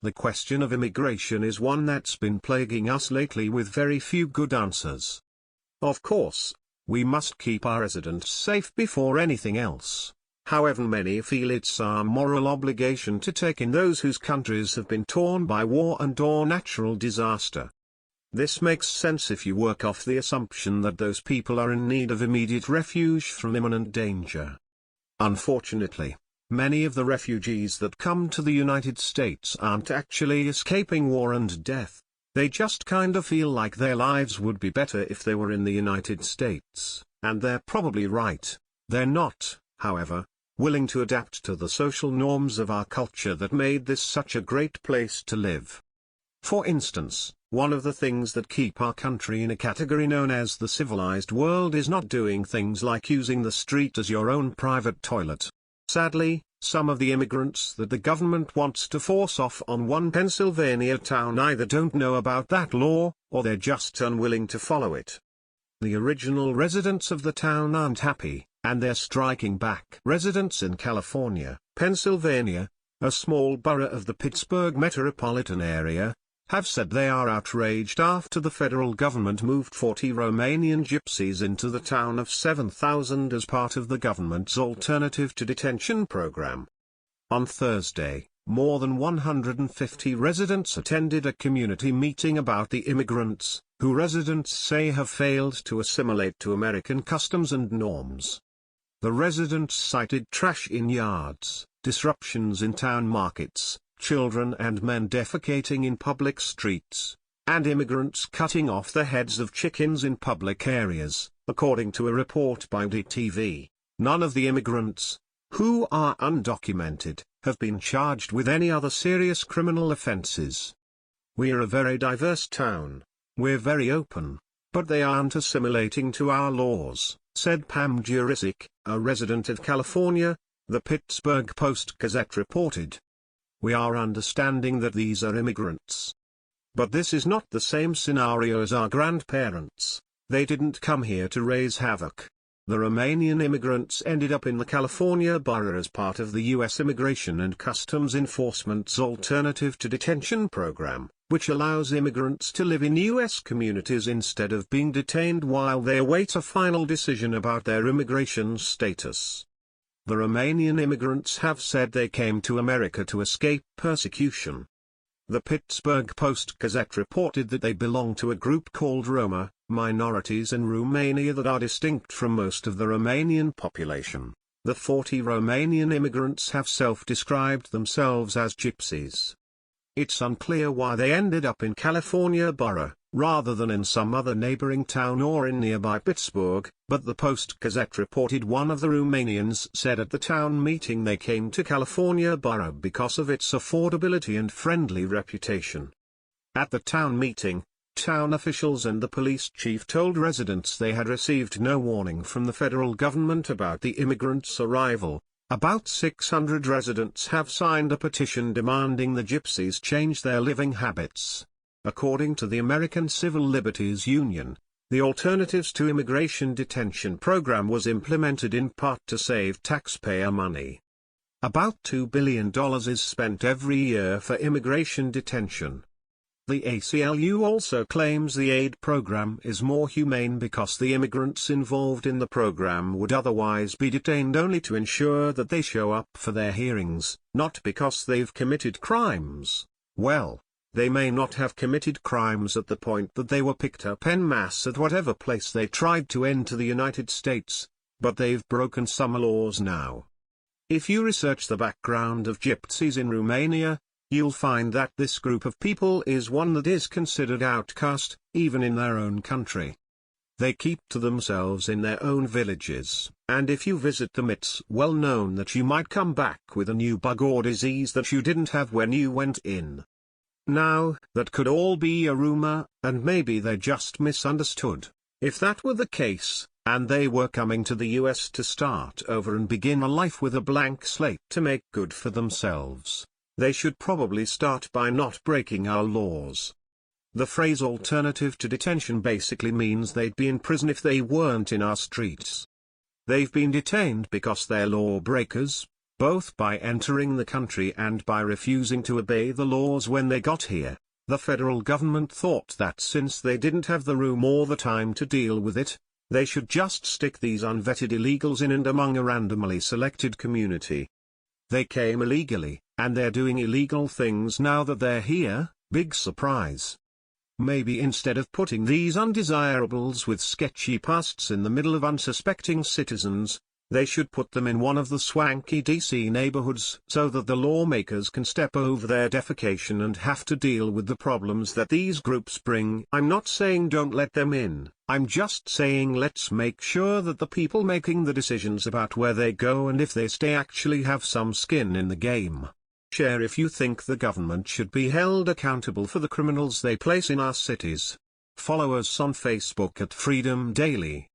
The question of immigration is one that's been plaguing us lately with very few good answers. Of course, we must keep our residents safe before anything else. However, many feel it's our moral obligation to take in those whose countries have been torn by war and/or natural disaster. This makes sense if you work off the assumption that those people are in need of immediate refuge from imminent danger. Unfortunately, many of the refugees that come to the United States aren't actually escaping war and death. They just kinda feel like their lives would be better if they were in the United States, and they're probably right. They're not, however, willing to adapt to the social norms of our culture that made this such a great place to live. For instance, one of the things that keep our country in a category known as the civilized world is not doing things like using the street as your own private toilet. Sadly, some of the immigrants that the government wants to force off on one Pennsylvania town either don't know about that law, or they're just unwilling to follow it. The original residents of the town aren't happy, and they're striking back. Residents in California, Pennsylvania, a small borough of the Pittsburgh metropolitan area, have said they are outraged after the federal government moved 40 Romanian gypsies into the town of 7,000 as part of the government's alternative to detention program. On Thursday, more than 150 residents attended a community meeting about the immigrants, who residents say have failed to assimilate to American customs and norms. The residents cited trash in yards, disruptions in town markets, children and men defecating in public streets, and immigrants cutting off the heads of chickens in public areas, according to a report by DTV. None of the immigrants, who are undocumented, have been charged with any other serious criminal offenses. We're a very diverse town. We're very open, but they aren't assimilating to our laws, said Pam Jurisic, a resident of California, the Pittsburgh Post-Gazette reported. We are understanding that these are immigrants. But this is not the same scenario as our grandparents. They didn't come here to raise havoc. The Romanian immigrants ended up in the California borough as part of the U.S. Immigration and Customs Enforcement's alternative to detention program, which allows immigrants to live in U.S. communities instead of being detained while they await a final decision about their immigration status. The Romanian immigrants have said they came to America to escape persecution. The Pittsburgh Post-Gazette reported that they belong to a group called Roma, minorities in Romania that are distinct from most of the Romanian population. The 40 Romanian immigrants have self-described themselves as gypsies. It's unclear why they ended up in California borough, rather than in some other neighboring town or in nearby Pittsburgh, but the Post-Gazette reported one of the Romanians said at the town meeting they came to California borough because of its affordability and friendly reputation. At the town meeting, town officials and the police chief told residents they had received no warning from the federal government about the immigrants' arrival. About 600 residents have signed a petition demanding the gypsies change their living habits. According to the American Civil Liberties Union, the Alternatives to Immigration Detention program was implemented in part to save taxpayer money. About $2 billion is spent every year for immigration detention. The ACLU also claims the aid program is more humane because the immigrants involved in the program would otherwise be detained only to ensure that they show up for their hearings, not because they've committed crimes. Well, they may not have committed crimes at the point that they were picked up en masse at whatever place they tried to enter the United States, but they've broken some laws now. If you research the background of gypsies in Romania, you'll find that this group of people is one that is considered outcast, even in their own country. They keep to themselves in their own villages, and if you visit them it's well known that you might come back with a new bug or disease that you didn't have when you went in. Now, that could all be a rumor, and maybe they just misunderstood. If that were the case, and they were coming to the US to start over and begin a life with a blank slate to make good for themselves, they should probably start by not breaking our laws. The phrase alternative to detention basically means they'd be in prison if they weren't in our streets. They've been detained because they're lawbreakers, both by entering the country and by refusing to obey the laws when they got here. The federal government thought that since they didn't have the room or the time to deal with it, they should just stick these unvetted illegals in and among a randomly selected community. They came illegally, and they're doing illegal things now that they're here. Big surprise. Maybe instead of putting these undesirables with sketchy pasts in the middle of unsuspecting citizens, they should put them in one of the swanky DC neighborhoods so that the lawmakers can step over their defecation and have to deal with the problems that these groups bring. I'm not saying don't let them in, I'm just saying let's make sure that the people making the decisions about where they go and if they stay actually have some skin in the game. Share if you think the government should be held accountable for the criminals they place in our cities. Follow us on Facebook at Freedom Daily.